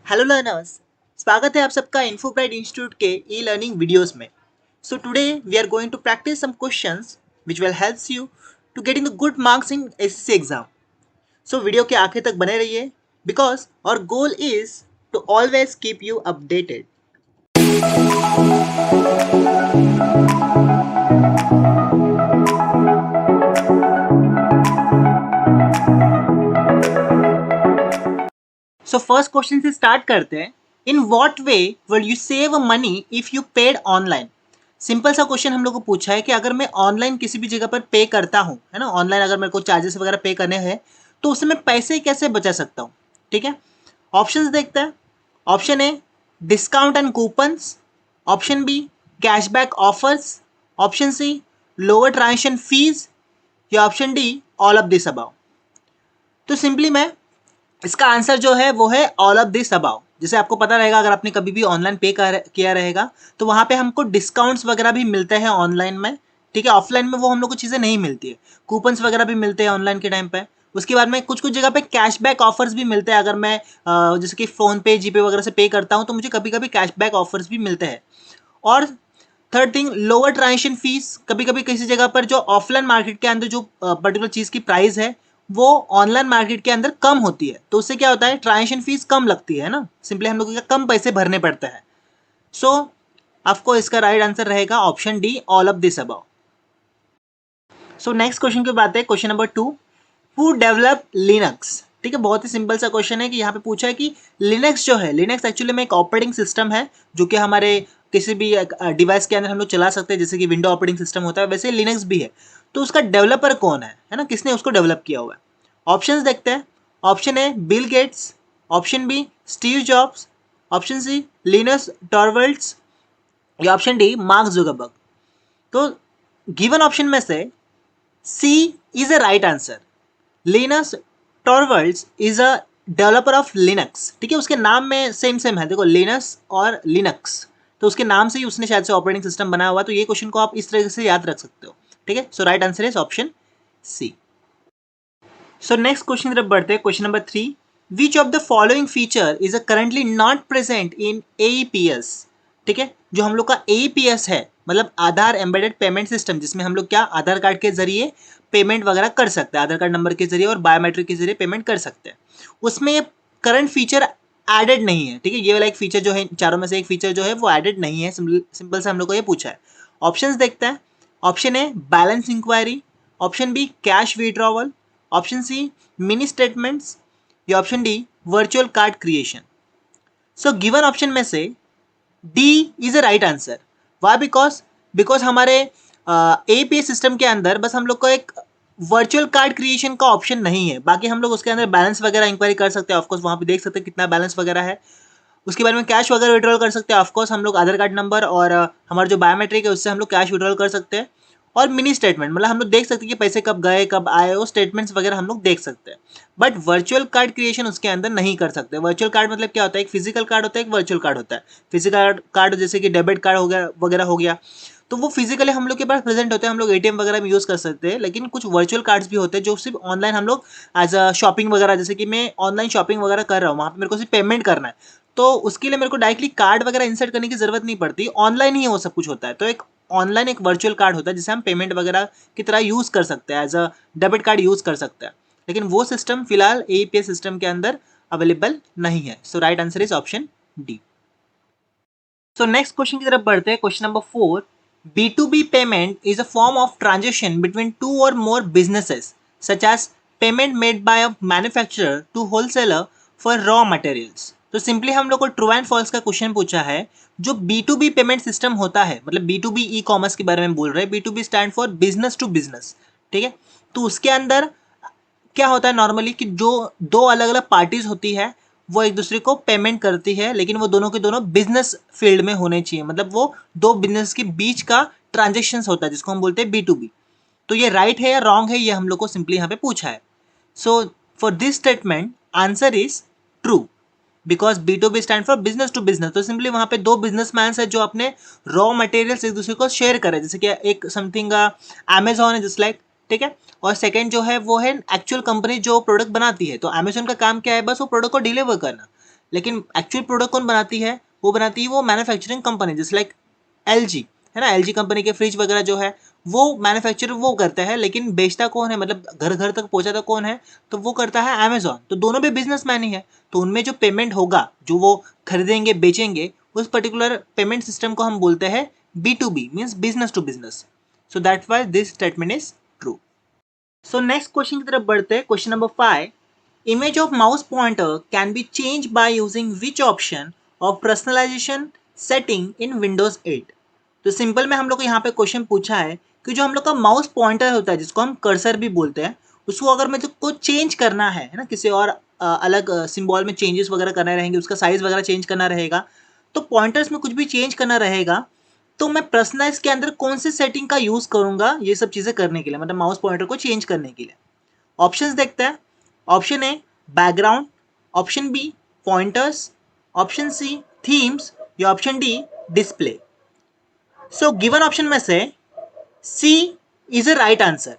Hello learners, स्वागत है आप सबका इन्फोब्राइट इंस्टीट्यूट के ई लर्निंग वीडियोस में। So today we are going to practice some questions which will helps you to getting the good marks in SSC exam. So video के आखिर तक बने रहिए because our goal is to always keep you updated. So first question से start करते हैं। In what way will you save money if you paid online? Simple सा question हम लोग को पूछा है कि अगर मैं ऑनलाइन किसी भी जगह पर पे करता हूँ, है ना, ऑनलाइन अगर मेरे को चार्जेस वगैरह पे करने हैं तो उससे मैं पैसे कैसे बचा सकता हूँ। ठीक है, ऑप्शंस देखते हैं। Option A discount and coupons, option B cashback offers, option C lower transaction fees, या option D all of this about. तो सिंपली मैं इसका आंसर जो है वो है ऑल ऑफ दिस अबाउ। जैसे आपको पता रहेगा, अगर आपने कभी भी ऑनलाइन पे किया रहेगा तो वहाँ पे हमको डिस्काउंट्स वगैरह भी मिलते हैं ऑनलाइन में। ठीक है, ऑफलाइन में वो हम लोग को चीज़ें नहीं मिलती है। कूपन्स वगैरह भी मिलते हैं ऑनलाइन के टाइम पे। उसके बाद में कुछ कुछ जगह पे कैशबैक ऑफर्स भी मिलते हैं। अगर मैं जैसे कि फ़ोन पे जीपे वगैरह से पे करता हूँ तो मुझे कभी कभी कैशबैक ऑफर्स भी मिलते हैं। और third thing, lower transaction fees. कभी कभी किसी जगह पर जो ऑफलाइन मार्केट के अंदर जो पर्टिकुलर चीज़ की प्राइस है वो ऑनलाइन मार्केट के अंदर कम होती है, तो उससे क्या होता है, ट्रांजेक्शन फीस कम लगती है ना। सिंपली हम लोग को कम पैसे भरने पड़ते हैं। सो आपको इसका राइट आंसर रहेगा option D, all of this above. So next question की बात है, question number 2, who develop Linux. ठीक है, बहुत ही सिंपल सा क्वेश्चन है कि यहाँ पे पूछा है कि लिनक्स जो है, लिनक्स एक्चुअली में एक ऑपरेटिंग सिस्टम है जो कि हमारे किसी भी डिवाइस के अंदर हम लोग चला सकते हैं। जैसे कि विंडो ऑपरेटिंग सिस्टम होता है वैसे लिनक्स भी है। तो उसका डेवलपर कौन है ना, किसने उसको डेवलप किया हुआ है। ऑप्शंस देखते हैं। Option A Bill Gates, option B Steve Jobs, option C Linus Torvalds, या ऑप्शन डी मार्क जुकरबर्ग। तो गिवन ऑप्शन में से C is a right answer. Linus Torvalds is a developer of Linux. ठीक है, उसके नाम में सेम सेम है, देखो लिनस और लिनक्स, तो उसके नाम से ही उसने शायद से ऑपरेटिंग सिस्टम बनाया हुआ। तो ये क्वेश्चन को आप इस तरह से याद रख सकते हो। ठीक है, so right answer is option C. So next question तरफ बढ़ते हैं, question number 3, which of the following feature is a currently not present in AEPS. ठीक है, जो हम लोग का एईपीएस है मतलब आधार एम्बेडेड पेमेंट सिस्टम, जिसमें हम लोग क्या आधार कार्ड के जरिए पेमेंट वगैरह कर सकते हैं, आधार कार्ड नंबर के जरिए और बायोमेट्रिक के जरिए पेमेंट कर सकते हैं, उसमें ये करंट फीचर एडेड नहीं है। ठीक है, ये वाला एक फीचर जो है, चारों में से एक फीचर जो है वो एडेड नहीं है। सिंपल से हम लोग को ये पूछा है। ऑप्शंस देखते हैं। Option A balance inquiry, option B cash withdrawal, option C mini statements, या option D virtual card creation. So given option में से D is a right answer. Why? Because because हमारे एपीए सिस्टम के अंदर बस हम लोग को एक वर्चुअल कार्ड क्रिएशन का ऑप्शन नहीं है। बाकी हम लोग उसके अंदर बैलेंस वगैरह इंक्वायरी कर सकते हैं, ऑफकोर्स वहाँ पे देख सकते हैं कितना बैलेंस वगैरह है। उसके बारे में कैश वगैरह विड्रॉल कर सकते हैं, ऑफकोर्स हम लोग आधार कार्ड नंबर और हमारा जो बायोमेट्रिक है उससे हम लोग कैश विड्रॉल कर सकते हैं। और मिनी स्टेटमेंट मतलब हम लोग देख सकते हैं कि पैसे कब गए कब आए, वो स्टेटमेंट्स वगैरह हम लोग देख सकते हैं। बट वर्चुअल कार्ड क्रिएशन उसके अंदर नहीं कर सकते। वर्चुअल कार्ड मतलब क्या होता है, एक फिजिकल कार्ड होता है, एक वर्चुअल कार्ड होता है। फिजिकल कार्ड जैसे कि डेबिट कार्ड हो गया वगैरह हो गया, तो वो फिजिकली हम लोग के पास प्रेजेंट होते हैं, हम लोग एटीएम वगैरह में यूज़ कर सकते हैं। लेकिन कुछ वर्चुअल कार्ड्स भी होते हैं जो सिर्फ ऑनलाइन हम लोग एज अ शॉपिंग वगैरह, जैसे कि मैं ऑनलाइन शॉपिंग वगैरह कर रहा हूँ, वहाँ पे मेरे को सिर्फ पेमेंट करना है, तो उसके लिए मेरे को डायरेक्टली कार्ड वगैरह इंसर्ट करने की जरूरत नहीं पड़ती, ऑनलाइन ही वो सब कुछ होता है। तो एक ऑनलाइन एक वर्चुअल कार्ड होता है जिसे हम पेमेंट वगैरह की तरह यूज़ कर सकते हैं, as a debit card use कर सकते हैं। लेकिन वो सिस्टम फिलहाल एईपीएस सिस्टम के अंदर अवेलेबल नहीं है। So right answer is option D. So next question की तरफ बढ़ते हैं, question number 4, B2B payment is a form of transaction between two और more businesses such as payment made by a manufacturer to wholesaler for raw materials. तो simply हम लोग को true and false का क्वेश्चन पूछा है। जो B2B पेमेंट सिस्टम होता है, मतलब B2B ई कॉमर्स के बारे में बोल रहे हैं, B2B stand for business to business. ठीक है, तो उसके अंदर क्या होता है नॉर्मली कि जो दो अलग अलग पार्टीज होती है वो एक दूसरे को पेमेंट करती है, लेकिन वो दोनों के दोनों बिजनेस फील्ड में होने चाहिए, मतलब वो दो बिजनेस के बीच का ट्रांजेक्शन होता है जिसको हम बोलते हैं B2B। तो ये राइट है या रॉन्ग है, ये हम लोग को सिंपली यहाँ पे पूछा है। So for this statement answer is true, because B2B stand for business to business. तो सिंपली वहाँ पे दो बिजनेसमैन है जो अपने रॉ मटेरियल्स एक दूसरे को शेयर करें, जैसे कि एक समथिंग अमेजोन है जस्ट लाइक। ठीक है, और सेकंड जो है वो है एक्चुअल कंपनी जो प्रोडक्ट बनाती है। तो अमेजोन का काम क्या है, बस वो प्रोडक्ट को डिलीवर करना। लेकिन एक्चुअल प्रोडक्ट कौन बनाती है, वो मैन्युफैक्चरिंग कंपनी, जैसे लाइक LG है ना, LG कंपनी के फ्रिज वगैरह जो है वो मैन्युफैक्चर वो करता है, लेकिन बेचता कौन है, मतलब घर घर तक पहुंचाता कौन है, तो वो करता है अमेजोन। तो दोनों भी बिजनेसमैन ही है, तो उनमें जो पेमेंट होगा, जो वो खरीदेंगे बेचेंगे, उस पर्टिकुलर पेमेंट सिस्टम को हम बोलते हैं B2B, means business to business. So that's why this statement is true. So next question की तरफ बढ़ते हैं, question number 5। Image of mouse pointer can be change by using which option of personalization setting in Windows 8। तो simple में हम लोग को यहाँ पे क्वेश्चन पूछा है कि जो हम लोग का माउस पॉइंटर होता है, जिसको हम कर्सर भी बोलते हैं, उसको अगर मैं को चेंज करना है ना, किसी और अलग सिंबल में चेंजेस वगैरह करने रहेंगे, उसका साइज वगैरह चेंज करना रहेगा, तो पॉइंटर्स में कुछ भी चेंज करना रहेगा, तो मैं पर्सनलाइज के अंदर कौन सी सेटिंग का यूज करूंगा ये सब चीजें करने के लिए, मतलब माउस पॉइंटर को चेंज करने के लिए। ऑप्शंस देखते हैं। Option A background, option B pointers, option C themes, या option D display. So given option में से C is a right answer.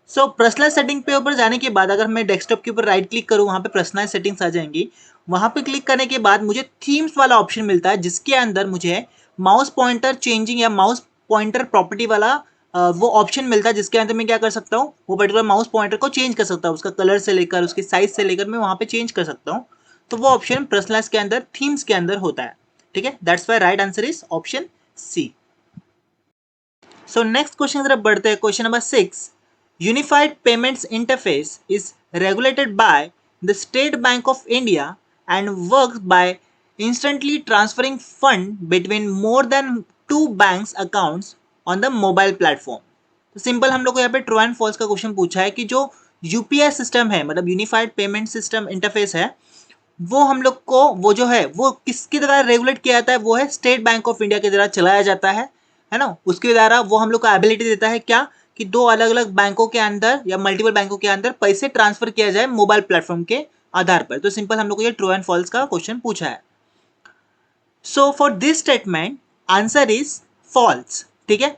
So personalize setting पे ऊपर जाने के बाद अगर मैं डेस्कटॉप के ऊपर राइट क्लिक करूँ, वहाँ पे पर्सनलाइज सेटिंग्स आ जाएंगी। वहाँ पे क्लिक करने के बाद मुझे थीम्स वाला ऑप्शन मिलता है, जिसके अंदर मुझे माउस पॉइंटर चेंजिंग या माउस पॉइंटर प्रॉपर्टी वाला वो ऑप्शन मिलता है, जिसके अंदर मैं क्या कर सकता हूँ, वो पर्टिकुलर माउस पॉइंटर को चेंज कर सकता हूँ, उसका कलर से लेकर उसकी साइज से लेकर मैं वहाँ पे चेंज कर सकता हूँ। तो वो ऑप्शन पर्सनलाइज के अंदर थीम्स के अंदर होता है। ठीक है, that's why right answer is option C. So next question की तरफ बढ़ते हैं, question number 6। Unified payments interface is regulated by the State Bank of India and works by instantly transferring fund between more than 2 banks accounts on the mobile platform. तो simple हम लोग को यहाँ पे ट्रू एंड फॉल्स का question पूछा है कि जो यूपीआई सिस्टम है, मतलब यूनिफाइड पेमेंट सिस्टम इंटरफेस है, वो हम लोग को वो जो है वो किसके द्वारा रेगुलेट किया जाता है, वो है स्टेट बैंक ऑफ इंडिया के द्वारा चलाया जाता है ना। उसके द्वारा वो हम लोग को एबिलिटी देता है क्या, कि दो अलग अलग बैंकों के अंदर या मल्टीपल बैंकों के अंदर पैसे ट्रांसफर किया जाए मोबाइल प्लेटफॉर्म के आधार पर। तो सिंपल हम लोग को ये ट्रू एंड फॉल्स का क्वेश्चन पूछा है। So for this statement answer is false. ठीक है,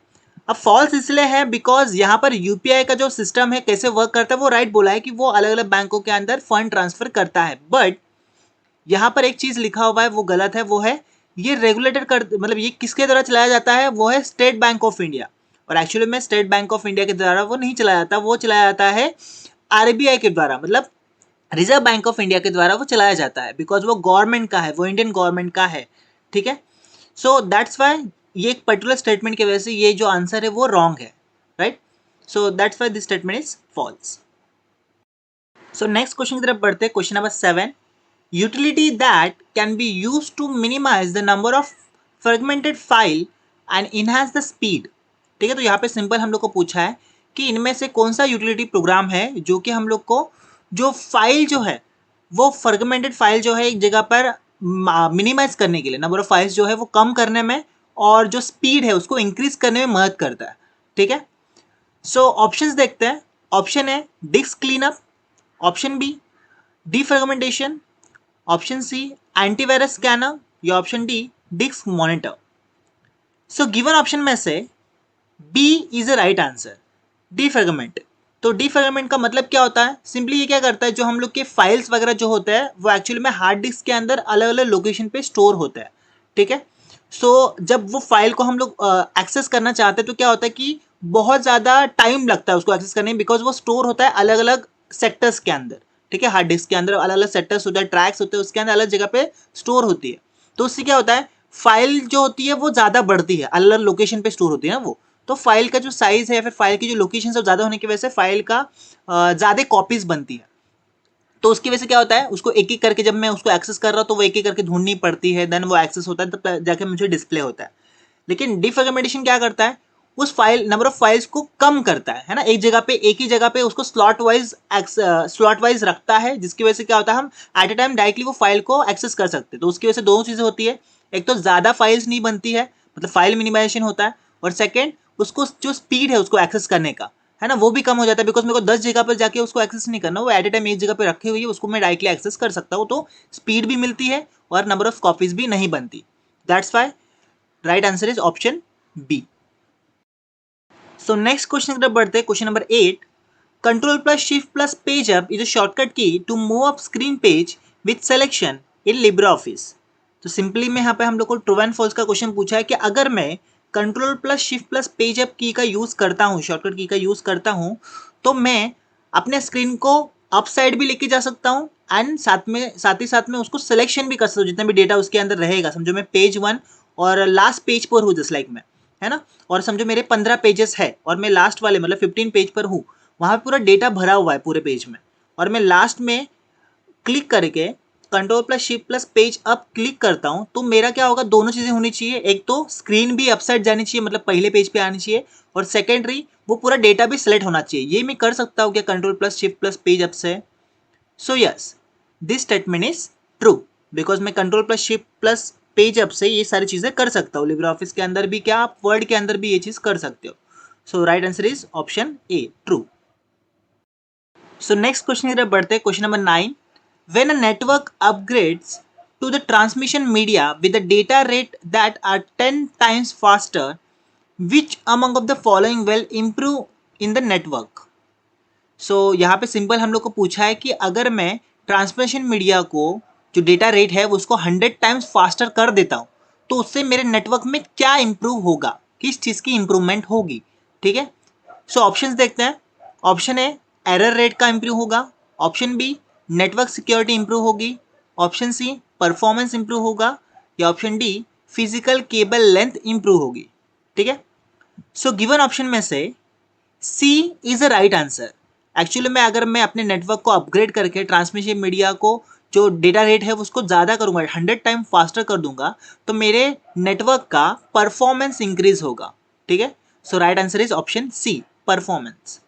अब फॉल्स इसलिए है बिकॉज यहाँ पर यूपीआई का जो सिस्टम है कैसे वर्क करता है, वो राइट बोला है कि वो अलग अलग बैंकों के अंदर फंड ट्रांसफर करता है, बट यहाँ पर एक चीज लिखा हुआ है वो गलत है, वो है ये रेगुलेटेड कर, मतलब ये किसके द्वारा चलाया जाता है, वो है स्टेट बैंक ऑफ इंडिया। और एक्चुअली में स्टेट बैंक ऑफ इंडिया के द्वारा वो नहीं चलाया जाता, वो चलाया जाता है आरबीआई के द्वारा, मतलब रिजर्व बैंक ऑफ इंडिया के द्वारा वो चलाया जाता है, बिकॉज वो गवर्नमेंट का है, वो इंडियन गवर्नमेंट का है। ठीक है, सो दैट्स वाई ये एक पर्टिकुलर स्टेटमेंट की वजह से ये जो आंसर है वो रॉन्ग है, right. So that's why this statement is false. So next question की तरफ बढ़ते हैं, question number 7। Utility that can be used to minimize the number of fragmented file and enhance the speed। ठीक है, तो यहाँ पे सिंपल हम लोग को पूछा है कि इनमें से कौन सा यूटिलिटी प्रोग्राम है जो कि हम लोग को जो फाइल जो है वो फ्रेगमेंटेड फाइल जो है एक जगह पर मिनिमाइज करने के लिए, नंबर ऑफ फाइल्स जो है वो कम करने में और जो स्पीड है उसको इंक्रीज करने में मदद करता है। ठीक है, सो ऑप्शंस देखते हैं। Option A disk cleanup, option B defragmentation, option C antivirus scanner, या option D disk monitor. So given option में से B is a right answer, defragment. तो डीफ्रेगमेंट का मतलब क्या होता है, सिंपली ये क्या करता है, जो हम लोग के फाइल्स वगैरह जो होते हैं वो एक्चुअली में हार्ड डिस्क के अंदर अलग अलग लोकेशन पे स्टोर होता है। ठीक है, सो जब वो फाइल को हम लोग एक्सेस करना चाहते हैं तो क्या होता है कि बहुत ज़्यादा टाइम लगता है उसको एक्सेस करने में, बिकॉज वो स्टोर होता है अलग अलग सेक्टर्स के अंदर। ठीक है, हार्ड डिस्क के अंदर अलग अलग सेक्टर्स होते हैं, ट्रैक्स होते हैं, उसके अंदर अलग जगह पे स्टोर होती है। तो उससे क्या होता है, फाइल जो होती है वो ज़्यादा बढ़ती है, अलग अलग लोकेशन पे स्टोर होती है ना वो, तो फाइल का जो साइज है या फिर फाइल की जो लोकेशन सब ज़्यादा होने की वजह से फाइल का ज़्यादा कॉपीज बनती है। तो उसकी वजह से क्या होता है, उसको एक एक करके जब मैं उसको एक्सेस कर रहा हूँ तो वो एक एक करके ढूंढनी पड़ती है, देन वो एक्सेस होता है तब जाके मुझे डिस्प्ले होता है। लेकिन डिफ्रेगमेंटेशन क्या करता है, उस फाइल नंबर ऑफ फाइल्स को कम करता है ना, एक जगह पे एक ही जगह पे उसको स्लॉट वाइज रखता है, जिसकी वजह से क्या होता है हम एट ए टाइम डायरेक्टली वो फाइल को एक्सेस कर सकते हैं। तो उसकी वजह से दोनों चीज़ें होती है, एक तो ज़्यादा फाइल्स नहीं बनती है, मतलब फाइल मिनिमाइजेशन होता है, और सेकेंड उसको जो स्पीड है उसको एक्सेस करने का है ना वो भी कम हो जाता है, बिकॉज मेरे को 10 जगह पर जाके उसको एक्सेस नहीं करना, वो एट ए टाइम एक जगह पे रखी हुई है, उसको मैं डायरेक्टली एक्सेस कर सकता हूँ, तो स्पीड भी मिलती है और नंबर ऑफ कॉपीज भी नहीं बनती। That's why right answer is option B. So next question की तरफ बढ़ते हैं, question number 8। Control plus shift plus page up is a shortcut key to move up screen page with selection in LibreOffice. तो simply में यहाँ पे हम लोग को ट्रू एंड फॉल्स का क्वेश्चन पूछा है कि अगर मैं control plus shift plus page up key का यूज़ करता हूँ, शॉर्टकट की का यूज़ करता हूँ, तो मैं अपने स्क्रीन को अप साइड भी लेके जा सकता हूँ एंड साथ ही साथ में उसको सिलेक्शन भी कर सकता हूँ, जितना भी डेटा उसके अंदर रहेगा। समझो मैं पेज 1 और लास्ट पेज पर हूँ, जस्ट लाइक मैं, है ना, और समझो मेरे 15 पेजेस है और मैं लास्ट वाले मतलब 15 पेज पर हूँ, वहाँ पे पूरा डेटा भरा हुआ है पूरे पेज में, और मैं लास्ट में क्लिक करके control plus shift plus page up click करता हूँ, तो मेरा क्या होगा, दोनों चीज़ें होनी चाहिए। एक तो स्क्रीन भी अपसाइड जानी चाहिए, मतलब पहले पेज पे आनी चाहिए, और सेकेंडरी वो पूरा डेटा भी सिलेक्ट होना चाहिए। ये मैं कर सकता हूँ क्या control plus shift plus page up से? So yes, this statement is true, because मैं control plus shift plus page up से ये सारी चीज़ें कर सकता हूँ। लिब्रे ऑफिस के अंदर भी क्या, आप वर्ड के अंदर भी ये चीज़ कर सकते हो। So right answer is option A, true. So next question की तरफ बढ़ते हैं, question number 9। When a network upgrades to the transmission media with a data rate that are 10 times faster, which among of the following will improve in the network? So यहाँ पे simple हम लोग को पूछा है कि अगर मैं ट्रांसमिशन मीडिया को जो डेटा रेट है वो उसको 100 टाइम्स फास्टर कर देता हूँ, तो उससे मेरे नेटवर्क में क्या इंप्रूव होगा, किस चीज़ की इंप्रूवमेंट होगी। ठीक है, सो ऑप्शंस देखते हैं। ऑप्शन ए, एरर रेट का इंप्रूव होगा। Option B, network security improve होगी। ऑप्शन सी, परफॉर्मेंस इंप्रूव होगा। या option D, physical cable length improve होगी। ठीक है, सो गिवन ऑप्शन में से C is a right answer. Actually में अगर मैं अपने नेटवर्क को अपग्रेड करके ट्रांसमिशन मीडिया को जो डेटा रेट है उसको ज़्यादा करूंगा, 100 टाइम फास्टर कर दूंगा, तो मेरे नेटवर्क का परफॉर्मेंस इंक्रीज होगा। ठीक है, so right answer is option C, performance.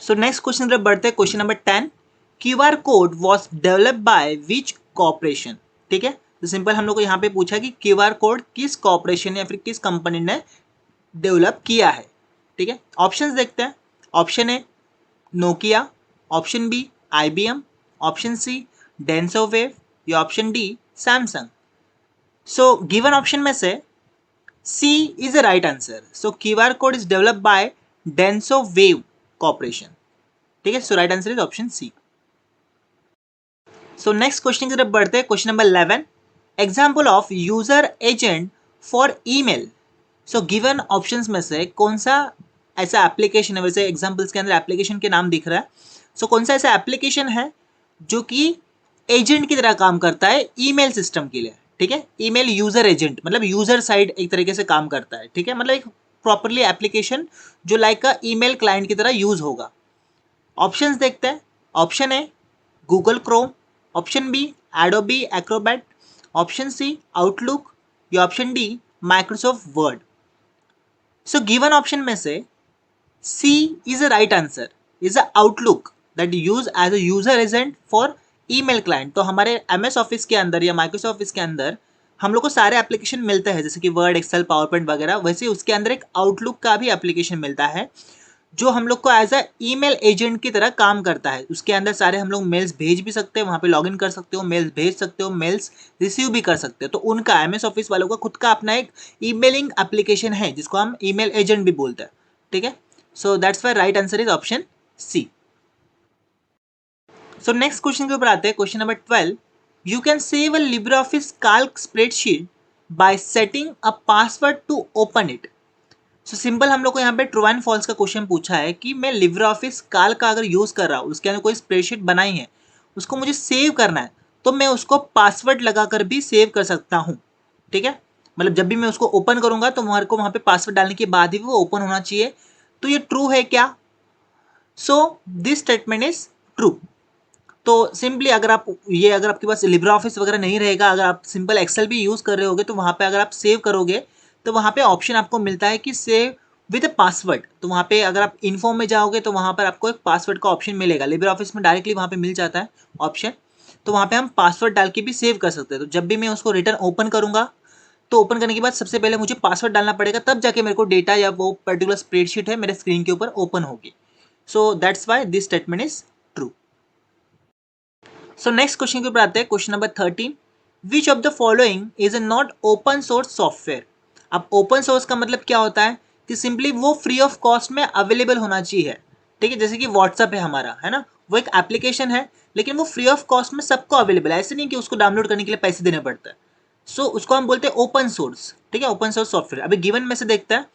So next question तरफ बढ़ते हैं, question number 10। QR code was develop by which corporation? ठीक है, तो सिंपल हम लोग को यहाँ पे पूछा कि क्यूआर कोड किस कॉर्पोरेशन या फिर किस कंपनी ने डेवलप किया है। ठीक है, ऑप्शंस देखते हैं। Option A, Nokia. Option B, IBM. Option C, Denso Wave. या option D, Samsung. So given option में से C is the right answer. So QR code is developed by Denso Wave corporation. ठीक है, so right answer is option C. So next question की तरफ बढ़ते हैं, question number 11। Example of user agent for email. So given options में से कौन सा ऐसा एप्लीकेशन है, वैसे एग्जाम्पल्स के अंदर एप्लीकेशन के नाम दिख रहा है, सो कौन सा ऐसा एप्लीकेशन है जो कि एजेंट की तरह काम करता है ईमेल सिस्टम के लिए। ठीक है, ईमेल यूजर एजेंट मतलब यूजर साइड एक तरीके से काम करता है। ठीक है, मतलब एक प्रॉपरली एप्लीकेशन जो लाइक का ईमेल क्लाइंट की तरह यूज होगा। ऑप्शंस देखते हैं। Option A, Google Chrome. Option B, Adobe Acrobat. Option C, Outlook. या option D, Microsoft Word. So given option में से C is a right answer, is a Outlook that use as a user agent for email client. तो हमारे MS office के अंदर या Microsoft office के अंदर हम लोग को सारे एप्लीकेशन मिलते हैं, जैसे कि वर्ड, एक्सेल, पावर पॉइंट वगैरह। वैसे उसके अंदर एक आउटलुक का भी एप्लीकेशन मिलता है जो हम लोग को एज अ ईमेल एजेंट की तरह काम करता है। उसके अंदर सारे हम लोग मेल्स भेज भी सकते हैं, वहाँ पे लॉगिन कर सकते हो, मेल्स भेज सकते हो, मेल्स रिसीव भी कर सकते हो। तो उनका एमएस ऑफिस वालों का खुद का अपना एक ईमेलिंग एप्लीकेशन है जिसको हम ईमेल एजेंट भी बोलते हैं। ठीक है, so that's why right answer is option C. So next question के ऊपर आते हैं, question number 12। You can save a LibreOffice Calc spreadsheet by setting a password to open it. So simple हम लोग को यहाँ पे ट्रू एंड फॉल्स का क्वेश्चन पूछा है कि मैं लिब्रे ऑफिस कैल्क का अगर यूज़ कर रहा हूँ, उसके अंदर कोई स्प्रेडशीट बनाई है, उसको मुझे सेव करना है, तो मैं उसको पासवर्ड लगाकर भी सेव कर सकता हूँ। ठीक है, मतलब जब भी मैं उसको ओपन करूँगा तो हमारे को वहाँ पे पासवर्ड डालने के बाद ही वो ओपन होना चाहिए। तो ये ट्रू है क्या? So this statement is true. तो सिंपली अगर आपके पास लिब्रे ऑफिस वगैरह नहीं रहेगा, अगर आप सिंपल एक्सेल भी यूज़ कर रहे होगे, तो वहाँ पे अगर आप सेव करोगे तो वहाँ पे ऑप्शन आपको मिलता है कि सेव विद पासवर्ड। तो वहाँ पे अगर आप इन्फो में जाओगे तो वहाँ पर आपको एक पासवर्ड का ऑप्शन मिलेगा। लिब्रे ऑफिस में डायरेक्टली वहाँ पे मिल जाता है ऑप्शन, तो वहाँ पे हम पासवर्ड डाल के भी सेव कर सकते हैं। तो जब भी मैं उसको रिटर्न ओपन करूँगा, तो ओपन करने के बाद सबसे पहले मुझे पासवर्ड डालना पड़ेगा, तब जाके मेरे को डेटा या वो पर्टिकुलर स्प्रेडशीट है मेरे स्क्रीन के ऊपर ओपन होगी। सो that's why this statement is true. So next question के ऊपर आते हैं, question number 13। Which of the following is a not open source software? अब ओपन सोर्स का मतलब क्या होता है कि सिंपली वो फ्री ऑफ कॉस्ट में अवेलेबल होना चाहिए। ठीक है, जैसे कि व्हाट्सअप है हमारा, है ना, वो एक एप्लीकेशन है लेकिन वो फ्री ऑफ कॉस्ट में सबको अवेलेबल है, ऐसे नहीं कि उसको डाउनलोड करने के लिए पैसे देने पड़ता है। सो उसको हम बोलते हैं ओपन सोर्स, ठीक है, ओपन सोर्स सॉफ्टवेयर। अभी गिवन में से देखते हैं,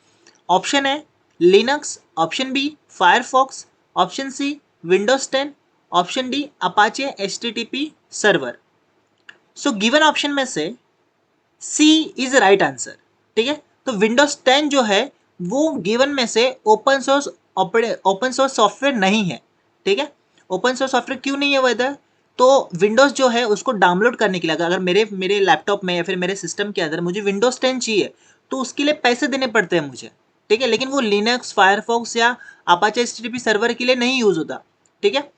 ऑप्शन है Linux, option B Firefox, option C Windows 10, option D Apache HTTP server. So given option में से सी इज राइट आंसर, ठीक है। तो विंडोज 10 जो है वो गिवन में से ओपन सोर्स सॉफ्टवेयर नहीं है, ठीक है। ओपन सोर्स सॉफ्टवेयर क्यों नहीं है वेदर, तो विंडोज जो है उसको डाउनलोड करने के लिए अगर मेरे मेरे लैपटॉप में या फिर मेरे सिस्टम के अंदर मुझे विंडोज 10 चाहिए तो उसके लिए पैसे देने पड़ते हैं मुझे, ठीक है। लेकिन वो लिनक्स, फायरफॉक्स या अपाचे HTTP सर्वर के लिए नहीं यूज होता, ठीक है।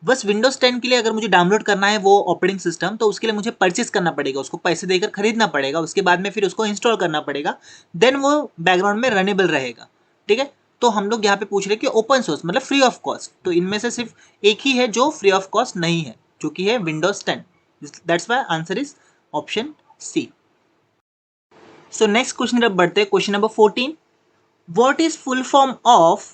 बस विंडोज 10 के लिए अगर मुझे डाउनलोड करना है वो ऑपरेटिंग सिस्टम, तो उसके लिए मुझे परचेस करना पड़ेगा, उसको पैसे देकर खरीदना पड़ेगा, उसके बाद में फिर उसको इंस्टॉल करना पड़ेगा, देन वो बैकग्राउंड में रनेबल रहेगा, ठीक है। तो हम लोग यहाँ पे पूछ रहे हैं कि ओपन सोर्स मतलब फ्री ऑफ कॉस्ट, तो इनमें से सिर्फ एक ही है जो फ्री ऑफ कॉस्ट नहीं है, जो कि है Windows 10। That's why answer is option C. So next question अब बढ़ते हैं, question number 14। What is full form of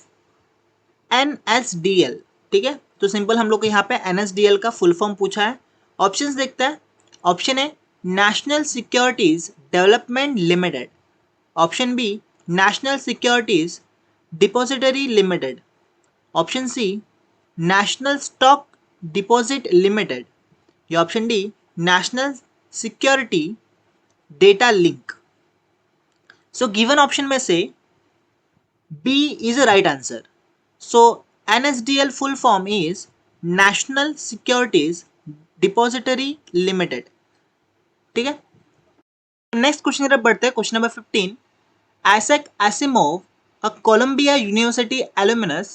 NSDL, ठीक है। तो सिंपल हम लोग को यहाँ पे NSDL का फुल फॉर्म पूछा है। ऑप्शंस देखते हैं, option A National Securities Development Limited, option B National Securities Depository Limited, option C National Stock Deposit Limited, या option D National Security Data Link. So given option में से B is a right answer. So NSDL full form is National Securities Depository Limited, ठीक है। Next question की तरफ बढ़ते हैं, question number 15। Isaac Asimov, a Columbia University alumnus,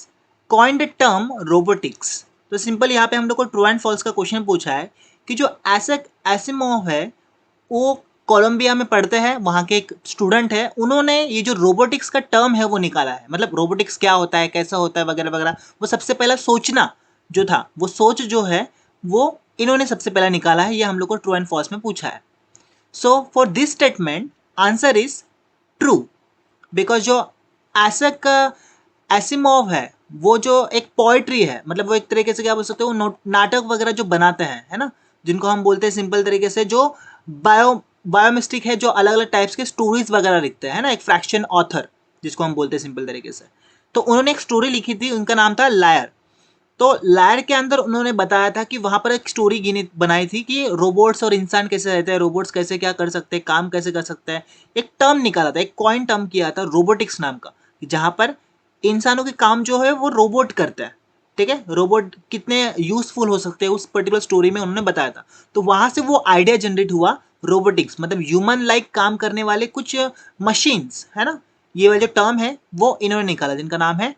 coined the term robotics। तो simple यहाँ पे हम लोग को ट्रू एंड फॉल्स का क्वेश्चन पूछा है कि जो आइजैक एसिमोव है वो कोलंबिया में पढ़ते हैं, वहाँ के एक स्टूडेंट है, उन्होंने ये जो रोबोटिक्स का टर्म है वो निकाला है। मतलब रोबोटिक्स क्या होता है, कैसा होता है वगैरह वगैरह, वो सबसे पहला सोचना जो था, वो सोच जो है वो इन्होंने सबसे पहला निकाला है। ये हम लोग को ट्रू एंड फॉल्स में पूछा है। So for this statement answer is true, because जो आइजैक एसिमोव है वो जो एक पोएट्री है, मतलब वो एक तरीके से क्या बोल सकते हो, नाटक वगैरह जो बनाते हैं, है ना, जिनको हम बोलते हैं सिंपल तरीके से जो बायोमिस्टिक है, जो अलग अलग टाइप्स के स्टोरीज वगैरह लिखते हैं ना, एक फ्रैक्शन ऑथर जिसको हम बोलते हैं सिंपल तरीके से। तो उन्होंने एक स्टोरी लिखी थी, उनका नाम था लायर। तो लायर के अंदर उन्होंने बताया था कि वहां पर एक स्टोरी बनाई थी कि रोबोट्स और इंसान कैसे रहते हैं, रोबोट्स कैसे क्या कर सकते हैं, काम कैसे कर सकते हैं। एक टर्म निकाला था, एक कॉइन टर्म किया था रोबोटिक्स नाम का, जहां पर इंसानों के काम जो है वो रोबोट करते हैं, ठीक है। रोबोट कितने यूजफुल हो सकते हैं उस पर्टिकुलर स्टोरी में उन्होंने बताया था। तो वहां से वो आइडिया जनरेट हुआ रोबोटिक्स, मतलब ह्यूमन लाइक काम करने वाले कुछ मशीन्स, है ना। ये वाला जो टर्म है वो इन्होंने निकाला, जिनका नाम है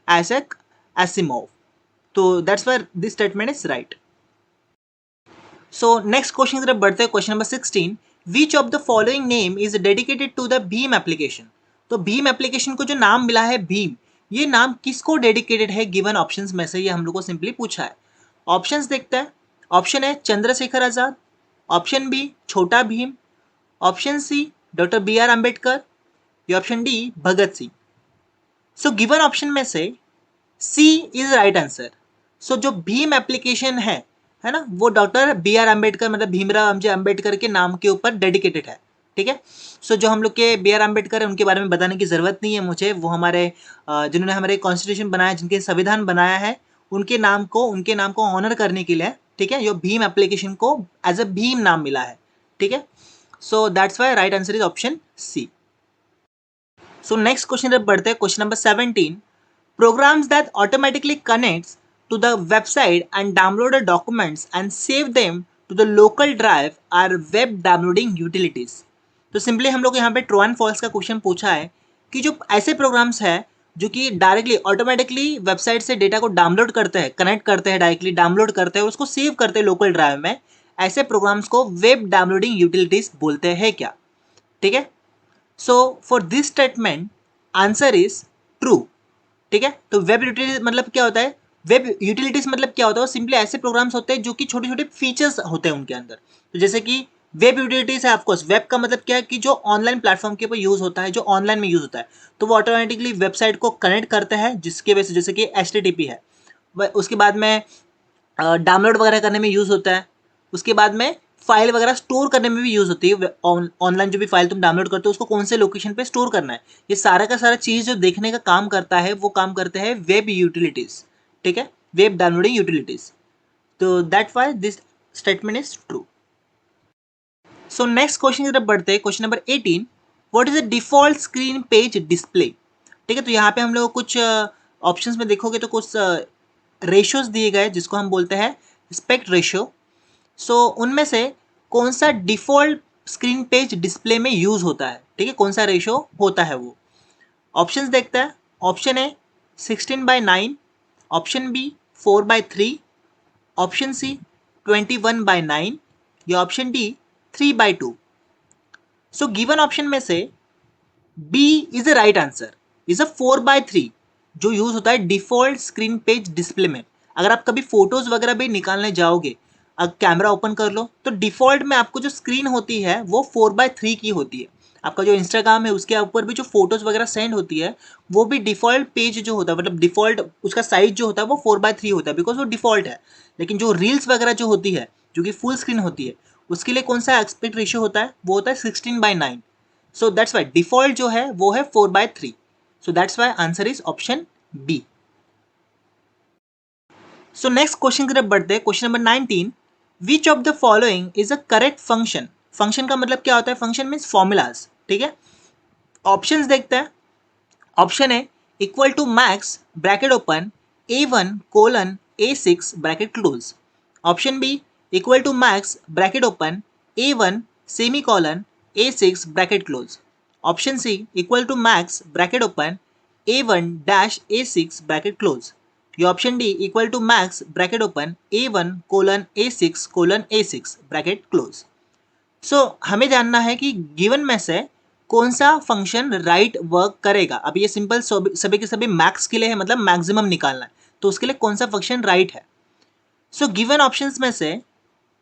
आइजैक एसिमोव। तो that's why this statement is right. So next question की तरफ बढ़ते हैं, question number 16। Which of the following name is dedicated to the Bhim application. तो भीम एप्लीकेशन को जो नाम मिला है भीम, ये नाम किसको डेडिकेटेड है गिवन ऑप्शंस में से, ये हम लोग को सिंपली पूछा है। ऑप्शंस देखते हैं, ऑप्शन है Chandrashekhar Azad, option B Chhota Bheem, option C doctor BR Ambedkar, या option D Bhagat Singh. So given option में से सी इज राइट आंसर। सो जो भीम एप्लीकेशन है ना, वो डॉक्टर BR अम्बेडकर मतलब भीमराव अमजी अम्बेडकर के नाम के ऊपर डेडिकेटेड है, ठीक है। सो जो हम लोग के BR अम्बेडकर है उनके बारे में बताने की ज़रूरत नहीं है मुझे, वो हमारे जिन्होंने हमारे कॉन्स्टिट्यूशन बनाया, जिनके संविधान बनाया है, उनके नाम को ऑनर करने के लिए, ठीक है, ये भीम एप्लीकेशन को एज अ भीम नाम मिला है, ठीक है। So that's why right answer is option C. So next question जब बढ़ते हैं, question number 17। Programs that automatically connects to the website and download the documents and save them to the local drive are web downloading utilities। तो simply हम लोग यहाँ पे true and false का question पूछा है कि जो ऐसे प्रोग्राम्स हैं जो कि डायरेक्टली ऑटोमेटिकली वेबसाइट से डेटा को डाउनलोड करते हैं, कनेक्ट करते हैं, डायरेक्टली डाउनलोड करते हैं, उसको सेव करते हैं लोकल ड्राइव में, ऐसे प्रोग्राम्स को वेब डाउनलोडिंग यूटिलिटीज बोलते हैं क्या, ठीक है। So for this statement answer is true, ठीक है। तो वेब यूटिलिटीज मतलब क्या होता है, वेब यूटिलिटीज मतलब क्या होता है, सिंपली ऐसे प्रोग्राम्स होते हैं जो कि छोटे छोटे फीचर्स होते हैं उनके अंदर। तो जैसे कि वेब यूटिलिटीज है, ऑफकोर्स वेब का मतलब क्या है कि जो ऑनलाइन प्लेटफॉर्म के ऊपर यूज होता है, जो ऑनलाइन में यूज होता है, तो वो ऑटोमेटिकली वेबसाइट को कनेक्ट करता है, जिसके वजह से जैसे कि HTTP है, उसके बाद में डाउनलोड वगैरह करने में यूज़ होता है, उसके बाद में फाइल वगैरह स्टोर करने में भी यूज़ होती है। ऑनलाइन जो भी फाइल तुम डाउनलोड करते हो उसको कौन से लोकेशन पे स्टोर करना है, ये सारा का सारा चीज़ जो देखने का काम करता है वो काम करते हैं वेब यूटिलिटीज़, ठीक है, वेब डाउनलोडिंग यूटिलिटीज़। तो that why this statement is true. So next question की तरफ बढ़ते हैं, question number 18, what is the default screen page display. ठीक है, तो यहाँ पे हम लोग कुछ ऑप्शंस में देखोगे तो कुछ रेशियोज दिए गए जिसको हम बोलते हैं एस्पेक्ट रेशियो। सो उनमें से कौन सा डिफ़ॉल्ट स्क्रीन पेज डिस्प्ले में यूज़ होता है, ठीक है, कौन सा रेशियो होता है वो। ऑप्शंस देखते हैं। Option A 16:9, option B 4:3, option C 21:9 या option D 3:2। So given option में से B is the right answer, is a 4:3 जो यूज होता है डिफॉल्ट स्क्रीन पेज डिस्प्ले में। अगर आप कभी फोटोज वगैरह भी निकालने जाओगे, अब कैमरा ओपन कर लो तो डिफॉल्ट में आपको जो स्क्रीन होती है वो 4:3 की होती है। आपका जो इंस्टाग्राम है उसके ऊपर भी जो फोटोज वगैरह सेंड होती है वो भी डिफॉल्ट पेज जो होता है, मतलब डिफॉल्ट उसका साइज जो होता है वो 4:3 होता है, बिकॉज वो डिफॉल्ट है। लेकिन जो रील्स वगैरह जो होती है जो कि फुल स्क्रीन होती है उसके लिए कौन सा एस्पेक्ट रेशियो होता है, वो होता है 16:9। सो दैट्स वाई डिफॉल्ट जो है वो है 4:3। So that's why answer is option B. So next question की तरफ बढ़ते हैं, question number 19, which of the following is a correct function. Function का मतलब क्या होता है, फंक्शन मीन्स फॉर्मूलाज, ठीक है। ऑप्शंस देखते हैं। Option A equal to max bracket open A1:A6 bracket close. Option B equal to max bracket open A1 semicolon A6 bracket close. Option C equal to max bracket open A1-A6 bracket close. ये option D equal to max bracket open A1:A6 bracket close. So हमें जानना है कि given में से कौन सा function right work करेगा। अब ये सिंपल सभी के सभी मैक्स के लिए है, मतलब मैक्सिमम निकालना है, तो उसके लिए कौन सा फंक्शन राइट है। सो गिवन ऑप्शंस में से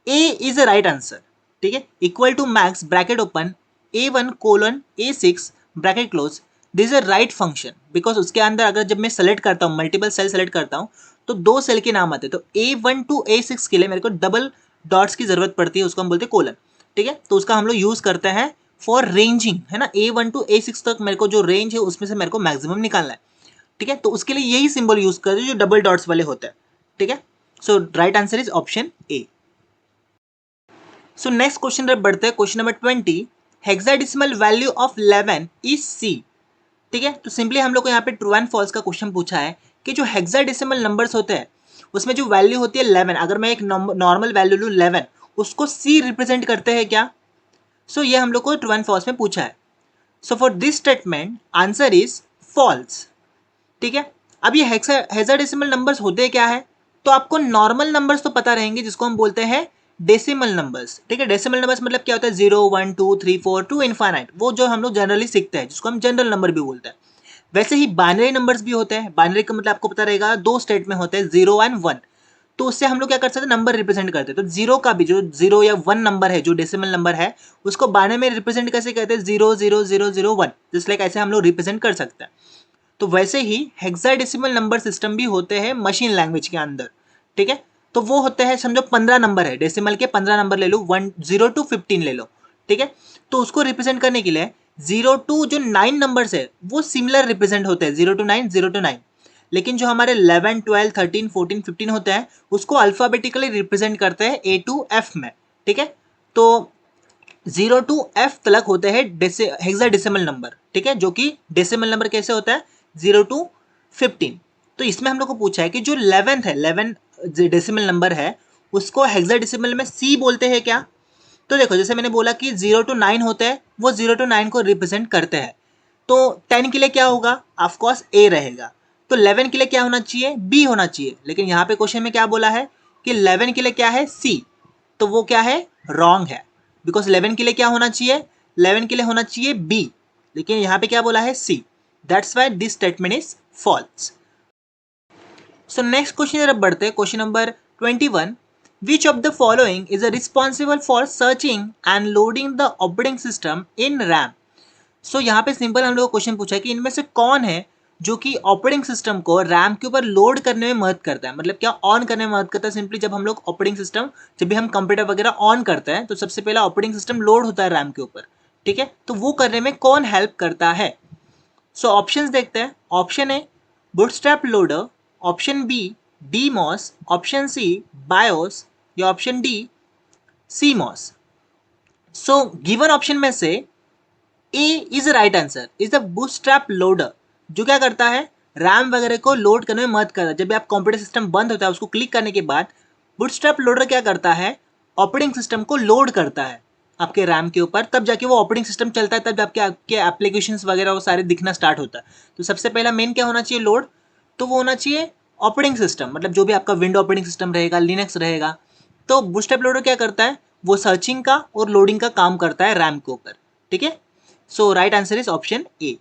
A is a right answer, ठीक है, equal to max bracket open A1:A6 bracket close. This is a right function because उसके अंदर अगर जब मैं सेलेक्ट करता हूँ, मल्टीपल सेल सेलेक्ट करता हूँ तो दो सेल के नाम आते हैं, तो A1 to A6 के लिए मेरे को डबल डॉट्स की जरूरत पड़ती है, उसको हम बोलते हैं कोलन, ठीक है। तो उसका हम लोग यूज करते हैं फॉर रेंजिंग, है ना। A1 to A6 तक मेरे को जो रेंज है उसमें से मेरे को मैक्सिमम निकालना है, ठीक है। तो उसके लिए यही सिंबल यूज करते हैं जो डबल डॉट्स वाले होते हैं, ठीक है। So right answer is option A. So next question पर बढ़ते हैं, question number 20, hexadecimal value of 11 is C. ठीक है, तो सिंपली हम लोग को यहाँ पे ट्रू एंड फॉल्स का क्वेश्चन पूछा है कि जो हेक्साडेसिमल नंबर्स होते हैं उसमें जो वैल्यू होती है 11, अगर मैं एक नॉर्मल वैल्यू लूँ 11, उसको सी रिप्रेजेंट करते हैं क्या। सो ये हम लोग को ट्रू एंड फॉल्स में पूछा है। So for this statement answer is false, ठीक है। अब ये हेक्साडेसिमल नंबर्स होते क्या है, तो आपको नॉर्मल नंबर्स तो पता रहेंगे जिसको हम बोलते हैं डेसिमल नंबर्स, ठीक है। डेसिमल नंबर्स मतलब क्या होता है, 0 1 2 3 4 टू इनफाइनाइट, वो जो हम लोग जनरली सीखते हैं जिसको हम जनरल नंबर भी बोलते हैं। वैसे ही बाइनरी नंबर्स भी होते हैं। बाइनरी का मतलब आपको पता रहेगा दो स्टेट में होते हैं, 0 एंड 1। तो उससे हम लोग क्या कर सकते हैं, नंबर रिप्रेजेंट करते हैं। तो जीरो का भी जो 0 या 1 नंबर है जो डेसिमल नंबर है उसको बाइनरी में रिप्रेजेंट कैसे करते हैं, 0 0 0 0 1, जिस लाइक ऐसे हम लोग रिप्रेजेंट कर सकते हैं। तो वैसे ही हेक्साडेसिमल नंबर सिस्टम भी होते हैं मशीन लैंग्वेज के अंदर, ठीक है। तो वो होते हैं, समझो 15 नंबर है, डेसिमल के 15 नंबर ले लो, 1 0 to 15 ले लो, ठीक है। तो उसको रिप्रेजेंट करने के लिए 0 to जो 9 नंबर्स है वो सिमिलर रिप्रेजेंट होते हैं, 0 to 9 0 to 9। लेकिन जो हमारे 11 12 13 14 15 होते हैं उसको अल्फाबेटिकली रिप्रेजेंट करते हैं A to F में, ठीक है। तो 0 to F तक होते हैं हेक्साडेसिमल नंबर, ठीक है, जो कि डेसिमल नंबर कैसे होता है 0 to 15। तो इसमें हम लोग को पूछा है कि जो 11th है, 11 डेसिमल नंबर है उसको हेक्साडेसिमल में C बोलते हैं क्या। तो देखो जैसे मैंने बोला कि 0 to 9 होते हैं, वो 0 to 9 को रिप्रेजेंट करते हैं। तो 10 के लिए क्या होगा, ऑफकोर्स A रहेगा। तो 11 के लिए क्या होना चाहिए, B होना चाहिए। लेकिन यहाँ पे क्वेश्चन में क्या बोला है कि 11 के लिए क्या है, C। तो वो क्या है, रॉन्ग है, बिकॉज 11 के लिए क्या होना चाहिए, 11 के लिए होना चाहिए B, लेकिन यहाँ पे क्या बोला है C। That's why this statement is false. So next question तरफ बढ़ते हैं, question number 21, which of the following is responsible for searching and loading the operating system in RAM। सो यहाँ पे सिंपल हम लोग को क्वेश्चन पूछा है कि इनमें से कौन है जो कि ऑपरेटिंग सिस्टम को रैम के ऊपर लोड करने में मदद करता है। मतलब क्या ऑन करने में मदद करता है? सिंपली जब हम लोग ऑपरेटिंग सिस्टम, जब भी हम कंप्यूटर वगैरह ऑन करते हैं तो सबसे पहला ऑपरेटिंग सिस्टम लोड होता है रैम के ऊपर, ठीक है। तो वो करने में कौन हेल्प करता है? सो ऑप्शंस देखते हैं। Option A bootstrap loader, option B DMOS, option C BIOS या option D CMOS. So given option में से A is right answer, is the bootstrap loader, जो क्या करता है, रैम वगैरह को लोड करने में मदद करता है। जब भी आप कंप्यूटर सिस्टम बंद होता है उसको क्लिक करने के बाद बूटस्ट्रैप लोडर क्या करता है, ऑपरेटिंग सिस्टम को लोड करता है आपके रैम के ऊपर, तब जाके वो ऑपरेटिंग सिस्टम चलता है, तब जाके आपके एप्लीकेशंस वगैरह वो सारे दिखना स्टार्ट होता है। तो सबसे पहला मेन क्या होना चाहिए लोड, तो वो होना चाहिए ऑपरेटिंग सिस्टम, मतलब जो भी आपका विंडो ऑपरेटिंग सिस्टम रहेगा, लिनक्स रहेगा। तो बूटस्ट्रैप लोडर क्या करता है, वो सर्चिंग का और लोडिंग का काम करता है रैम के ऊपर, ठीक है। So right answer is option A.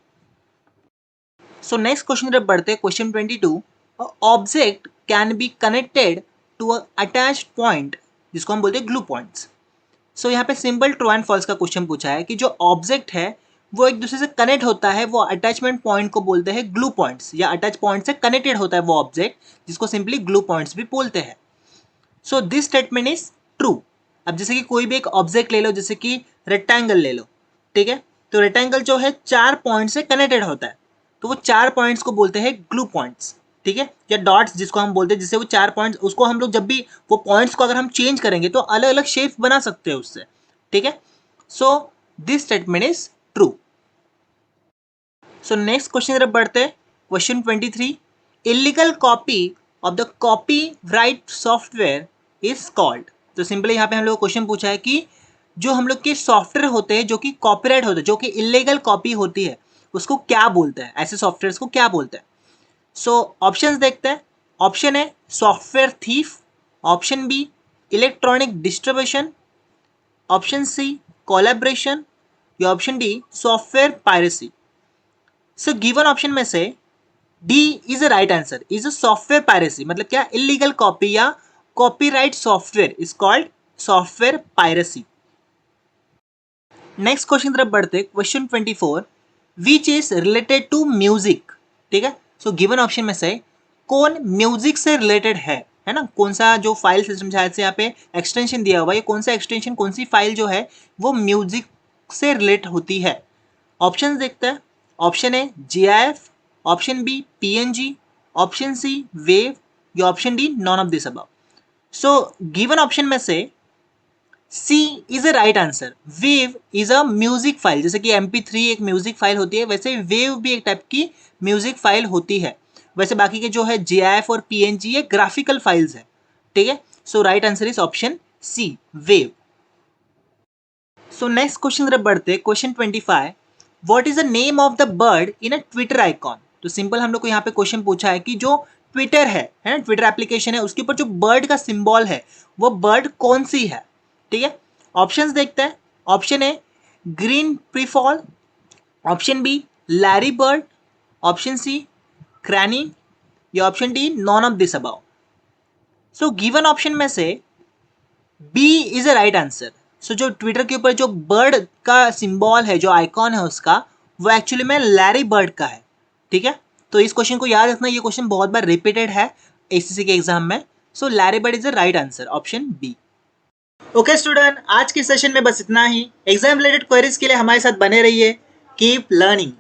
So next question जब बढ़ते हैं, question 22, object can be connected to a attached point, जिसको हम बोलते हैं ग्लू पॉइंट्स। सो यहाँ पे सिंपल ट्रू एंड फॉल्स का क्वेश्चन पूछा है कि जो ऑब्जेक्ट है वो एक दूसरे से कनेक्ट होता है, वो अटैचमेंट पॉइंट को बोलते हैं ग्लू पॉइंट्स, या अटैच पॉइंट से कनेक्टेड होता है वो ऑब्जेक्ट, जिसको सिंपली ग्लू पॉइंट्स भी बोलते हैं। So this statement is true. अब जैसे कि कोई भी एक ऑब्जेक्ट ले लो, जैसे कि रेक्टेंगल ले लो, ठीक है। तो रेक्टेंगल जो है 4 पॉइंट से कनेक्टेड होता है, तो वो 4 पॉइंट्स को बोलते हैं ग्लू पॉइंट्स, ठीक है, या डॉट्स जिसको हम बोलते हैं, जिससे वो 4 पॉइंट्स, उसको हम लोग जब भी वो पॉइंट्स को अगर हम चेंज करेंगे तो अलग अलग शेप बना सकते हैं उससे, ठीक है। So this statement is true. So next question तरफ बढ़ते हैं, question 23, illegal copy of the copy right software is called. तो सिंपली यहाँ पे हम लोग क्वेश्चन पूछा है कि जो हम लोग के सॉफ्टवेयर होते हैं जो कि कॉपीराइट होते हैं, जो कि इलीगल कॉपी होती है, उसको क्या बोलते हैं, ऐसे सॉफ्टवेयर को क्या बोलते हैं? सो ऑप्शंस देखते हैं। Option A software theft, option B electronic distribution, option C collaboration या option D software piracy. So given option में से D is a right answer, is a software piracy, मतलब क्या, इलीगल कॉपी या copyright software is called software piracy. Next question तरफ बढ़ते, question 24, which is related to music, ठीक है। So given option में से कौन म्यूजिक से रिलेटेड है ना, कौन सा जो फाइल सिस्टम शायद से यहाँ पे एक्सटेंशन दिया हुआ है, कौन सा एक्सटेंशन, कौन सी फाइल जो है वो म्यूजिक से रिलेट होती है? ऑप्शन देखते हैं। Option A GIF, option B PNG, option C wave या option D none of this above. So given option में से C is a right answer. Wave is a music file, जैसे कि MP3 एक म्यूजिक फाइल होती है, वैसे wave भी एक टाइप की म्यूजिक फाइल होती है। वैसे बाकी के जो है GIF और PNG ये ग्राफिकल फाइल्स है, ठीक है। So right answer is option C wave. So next question तरफ बढ़ते, question 25, what is the name of the bird in a Twitter icon. तो सिंपल हम लोग को यहाँ पे क्वेश्चन पूछा है कि जो ट्विटर है ना, ट्विटर एप्लीकेशन है, उसके ऊपर जो बर्ड का सिंबल है वो बर्ड कौन सी है, ठीक है। ऑप्शंस देखते हैं। Option A green prefall, option B Larry Bird, option C cranny या option D none of this above. So given option में से B is a right answer. सो जो ट्विटर के ऊपर जो बर्ड का सिंबल है, जो आइकॉन है उसका, वो एक्चुअली में लैरी बर्ड का है, ठीक है। तो इस क्वेश्चन को याद रखना, ये क्वेश्चन बहुत बार रिपीटेड है ACC के एग्जाम में। So Larry Bird is the right answer, option B. Okay student, आज के सेशन में बस इतना ही। एग्जाम रिलेटेड क्वेरीज के लिए हमारे साथ बने रहिए। Keep learning.